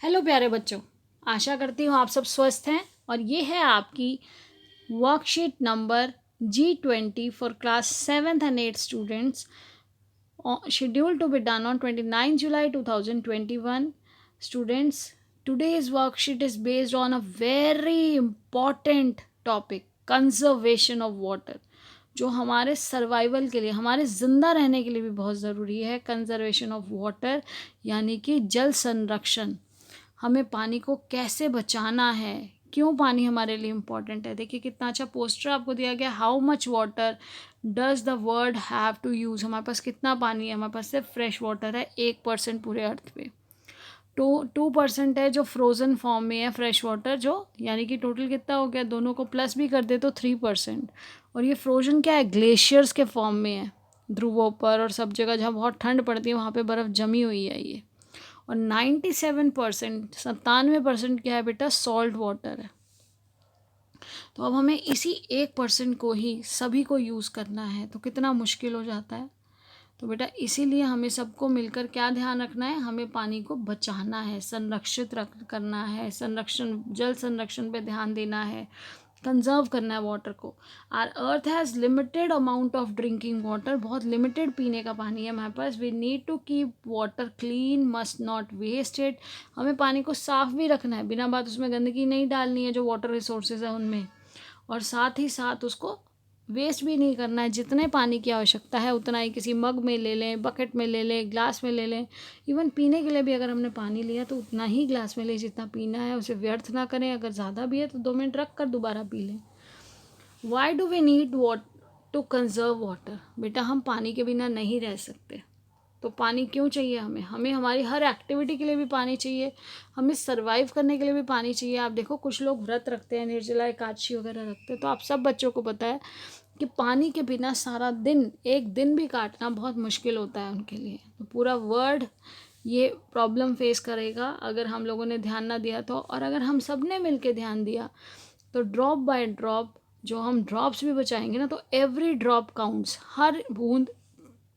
Hello प्यारे बच्चों, आशा करती हूँ आप सब स्वस्थ हैं। और ये है आपकी worksheet number G20 for class 7th and 8th students, scheduled to be done on 29 July 2021. Students, today's worksheet is based on a very important topic, conservation of water, जो हमारे सर्वाइवल के लिए, हमारे ज़िंदा रहने के लिए भी बहुत ज़रूरी है। कंजर्वेशन ऑफ वाटर यानी कि जल संरक्षण। हमें पानी को कैसे बचाना है, क्यों पानी हमारे लिए इम्पॉर्टेंट है। देखिए कितना अच्छा पोस्टर आपको दिया गया, how much water does the world have to use. हमारे पास कितना पानी है, हमारे पास सिर्फ फ्रेश वाटर है 1% पूरे अर्थ पे। 2% है जो फ्रोज़न फॉर्म में है फ्रेश वाटर, जो यानी कि टोटल कितना हो गया, दोनों को प्लस भी कर दे तो 3%। और ये फ्रोज़न क्या है, ग्लेशियर्स के फॉर्म में है, ध्रुवों पर और सब जगह जहाँ बहुत ठंड पड़ती है वहाँ पे बर्फ़ जमी हुई है ये। और 97% क्या है बेटा, सॉल्ट वाटर है। तो अब हमें इसी 1% को ही सभी को यूज़ करना है, तो कितना मुश्किल हो जाता है। तो बेटा इसीलिए हमें सबको मिलकर क्या ध्यान रखना है, हमें पानी को बचाना है, संरक्षित करना है, जल संरक्षण पे ध्यान देना है, कंजर्व करना है वाटर को। Our earth has limited amount of drinking water, बहुत लिमिटेड पीने का पानी है हमारे पास। We need to keep water clean, must not waste it. हमें पानी को साफ भी रखना है, बिना बात उसमें गंदगी नहीं डालनी है जो वाटर रिसोर्सेज है उनमें। और साथ ही साथ उसको वेस्ट भी नहीं करना है। जितने पानी की आवश्यकता है उतना ही किसी मग में ले लें, बकेट में ले लें, ग्लास में ले लें। इवन पीने के लिए भी अगर हमने पानी लिया तो उतना ही ग्लास में लें जितना पीना है, उसे व्यर्थ ना करें। अगर ज़्यादा भी है तो 2 मिनट रख कर दोबारा पी लें। Why do we need to conserve water. बेटा हम पानी के बिना नहीं रह सकते। तो पानी क्यों चाहिए हमें, हमें हमारी हर एक्टिविटी के लिए भी पानी चाहिए, हमें सर्वाइव करने के लिए भी पानी चाहिए। आप देखो कुछ लोग व्रत रखते हैं, निर्जला एकादशी वगैरह रखते हैं, तो आप सब बच्चों को पता है कि पानी के बिना सारा दिन, एक दिन भी काटना बहुत मुश्किल होता है उनके लिए। तो पूरा वर्ल्ड ये प्रॉब्लम फेस करेगा अगर हम लोगों ने ध्यान ना दिया तो। और अगर हम सब ने मिल के ध्यान दिया तो ड्रॉप बाय ड्रॉप, जो हम ड्रॉप्स भी बचाएंगे ना, तो एवरी ड्रॉप काउंट्स। हर बूंद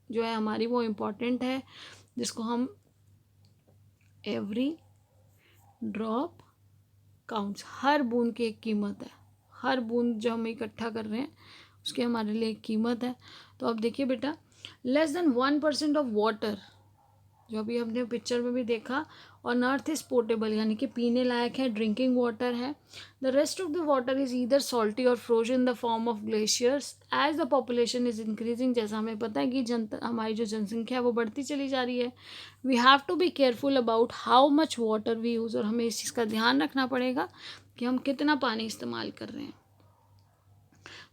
जो है हमारी वो इम्पॉर्टेंट है, जिसको हम एवरी ड्रॉप काउंट्स, हर बूंद की एक कीमत है। हर बूंद जो हम इकट्ठा कर रहे हैं उसकी हमारे लिए एक कीमत है। तो अब देखिए बेटा, लेस देन 1% ऑफ वाटर, जो अभी हमने पिक्चर में भी देखा, ऑन अर्थ इज़ पोर्टेबल यानी कि पीने लायक है, ड्रिंकिंग वाटर है। The rest of the water is either salty और frozen in the form of glaciers. As the population is increasing, जैसा हमें पता है कि हमारी जो जनसंख्या है वो बढ़ती चली जा रही है। We have to be careful about how much water we use, और हमें इस चीज़ का ध्यान रखना पड़ेगा कि हम कितना पानी इस्तेमाल कर रहे हैं।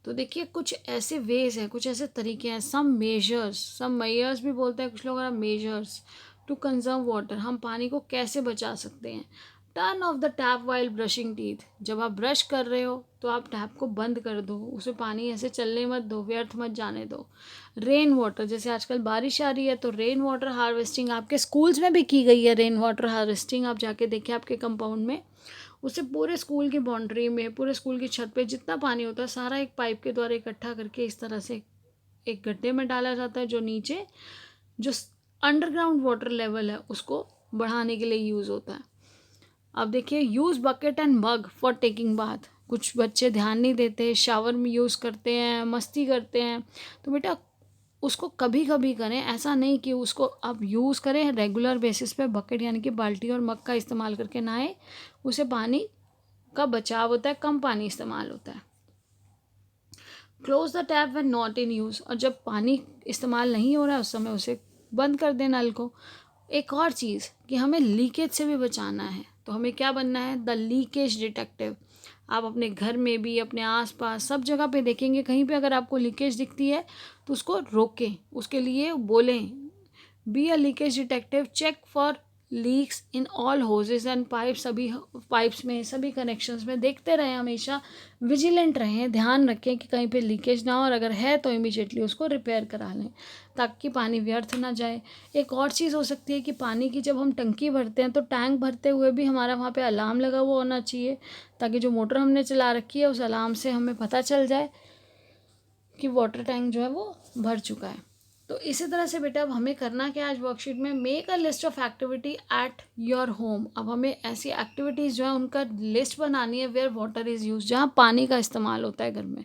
तो देखिए कुछ ऐसे वेज हैं, कुछ ऐसे तरीके हैं, सम मेजर्स भी बोलते हैं कुछ लोग, मेजर्स टू कंजर्व वाटर। हम पानी को कैसे बचा सकते हैं। Turn off the tap while brushing teeth. जब आप ब्रश कर रहे हो तो आप टैप को बंद कर दो, उसे पानी ऐसे चलने मत दो, व्यर्थ मत जाने दो। रेन वाटर, जैसे आजकल बारिश आ रही है तो रेन वाटर हार्वेस्टिंग आपके स्कूल्स में भी की गई है। रेन वाटर हार्वेस्टिंग आप जाके देखिए आपके कंपाउंड में, उसे पूरे स्कूल की बाउंड्री में, पूरे स्कूल की छत पे जितना पानी होता है सारा एक पाइप के द्वारा इकट्ठा करके इस तरह से एक गड्ढे में डाला जाता है, जो नीचे जो अंडरग्राउंड वाटर लेवल है उसको बढ़ाने के लिए यूज़ होता है। अब देखिए, use bucket and mug for taking bath. कुछ बच्चे ध्यान नहीं देते, शावर में यूज़ करते हैं, मस्ती करते हैं। तो बेटा उसको कभी कभी करें, ऐसा नहीं कि उसको आप यूज़ करें रेगुलर बेसिस पे। बकेट यानी कि बाल्टी और मग का इस्तेमाल करके नहाएं, उसे पानी का बचाव होता है, कम पानी इस्तेमाल होता है। Close the tap when not in use, और जब पानी इस्तेमाल नहीं हो रहा है उस समय उसे बंद कर दें नल को। एक और चीज़ कि हमें लीकेज से भी बचाना है, तो हमें क्या बनना है, द लीकेज डिटेक्टिव। आप अपने घर में भी, अपने आसपास सब जगह पे देखेंगे, कहीं पे अगर आपको लीकेज दिखती है तो उसको रोकें, उसके लिए बोलें be a leakage detective, check for leaks in all hoses and pipe. सभी पाइप्स में, सभी कनेक्शंस में देखते रहें, हमेशा विजिलेंट रहें, ध्यान रखें कि कहीं पे लीकेज ना हो, और अगर है तो इमीडिएटली उसको रिपेयर करा लें ताकि पानी व्यर्थ ना जाए। एक और चीज़ हो सकती है कि पानी की जब हम टंकी भरते हैं तो टैंक भरते हुए भी हमारा वहाँ पे अलार्म लगा हुआ होना चाहिए, ताकि जो मोटर हमने चला रखी है उस अलार्म से हमें पता चल जाए कि वाटर टैंक जो है वो भर चुका है। तो इसी तरह से बेटा अब हमें करना क्या है आज वर्कशीट में, make a list of activity at your home. अब हमें ऐसी एक्टिविटीज़ जो है उनका लिस्ट बनानी है वेयर वाटर इज़ यूज, जहाँ पानी का इस्तेमाल होता है घर में,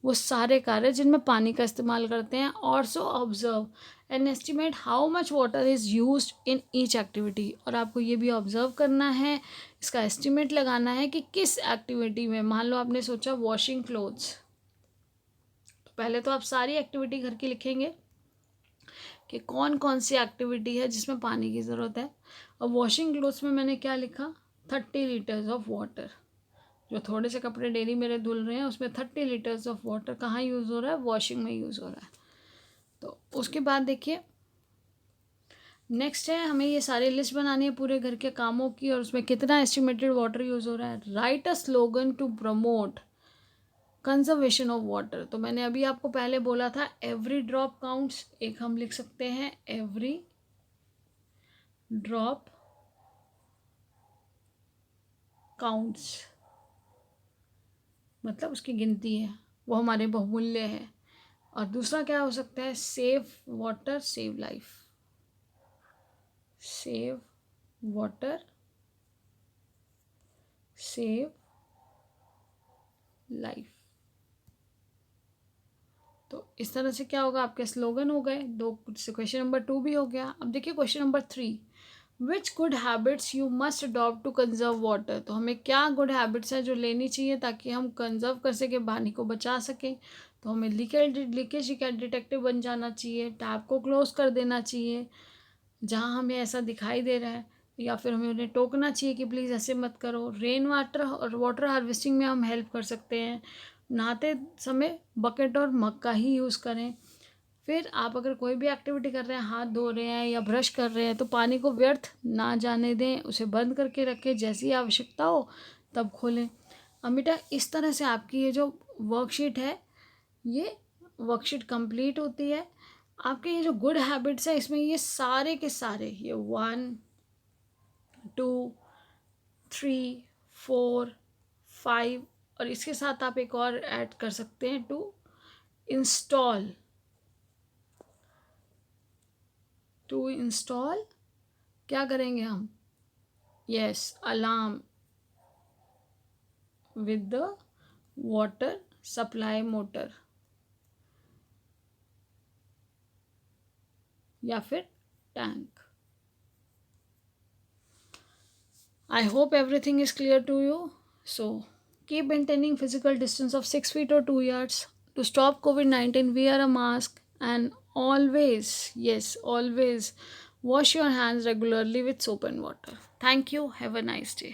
वो सारे कार्य जिनमें पानी का इस्तेमाल करते हैं। Also observe and estimate how much water is use in each activity, और आपको ये भी ऑब्जर्व करना है, इसका एस्टिमेट लगाना है कि किस एक्टिविटी में, मान लो आपने सोचा वॉशिंग क्लोथ्स, तो पहले तो आप सारी एक्टिविटी घर की लिखेंगे कि कौन कौन सी एक्टिविटी है जिसमें पानी की ज़रूरत है। और वॉशिंग क्लोथ्स में मैंने क्या लिखा, 30 लीटर्स ऑफ वाटर। जो थोड़े से कपड़े डेली मेरे धुल रहे हैं उसमें 30 लीटर्स ऑफ वाटर कहाँ यूज़ हो रहा है, वॉशिंग में यूज़ हो रहा है। तो उसके बाद देखिए नेक्स्ट है, हमें ये सारी लिस्ट बनानी है पूरे घर के कामों की, और उसमें कितना एस्टिमेटेड वाटर यूज़ हो रहा है। Write a slogan to promote conservation of water. तो मैंने अभी आपको पहले बोला था एवरी ड्रॉप काउंट्स, एक हम लिख सकते हैं एवरी ड्रॉप काउंट्स, मतलब उसकी गिनती है, वो हमारे बहुमूल्य है। और दूसरा क्या हो सकता है, save water save life, save water save life. तो इस तरह से क्या होगा, आपके स्लोगन हो गए दो, से क्वेश्चन नंबर 2 भी हो गया। अब देखिए question number 3, which good habits you must adopt to conserve water. तो हमें क्या गुड हैबिट्स हैं जो लेनी चाहिए ताकि हम कंजर्व कर सकें, पानी को बचा सकें। तो हमें लीकेज डिटेक्टिव बन जाना चाहिए, टैप को क्लोज कर देना चाहिए जहाँ हमें ऐसा दिखाई दे रहा है, या फिर हमें उन्हें टोकना चाहिए कि प्लीज़ ऐसे मत करो। रेन वाटर और वाटर हार्वेस्टिंग में हम हेल्प कर सकते हैं, नहाते समय बकेट और मग का ही यूज़ करें। फिर आप अगर कोई भी एक्टिविटी कर रहे हैं, हाथ धो रहे हैं या ब्रश कर रहे हैं, तो पानी को व्यर्थ ना जाने दें, उसे बंद करके रखें, जैसी आवश्यकता हो तब खोलें। अमिता इस तरह से आपकी ये जो वर्कशीट है, ये वर्कशीट कंप्लीट होती है। आपके ये जो गुड हैबिट्स है इसमें ये सारे के सारे, ये 1 2 3 4 5, और इसके साथ आप एक और ऐड कर सकते हैं, टू इंस्टॉल क्या करेंगे हम, yes alarm with the water supply motor या फिर tank. I hope everything is clear to you. So keep maintaining physical distance of 6 feet or 2 yards. To stop COVID-19, wear a mask and always, yes, always wash your hands regularly with soap and water. Thank you. Have a nice day.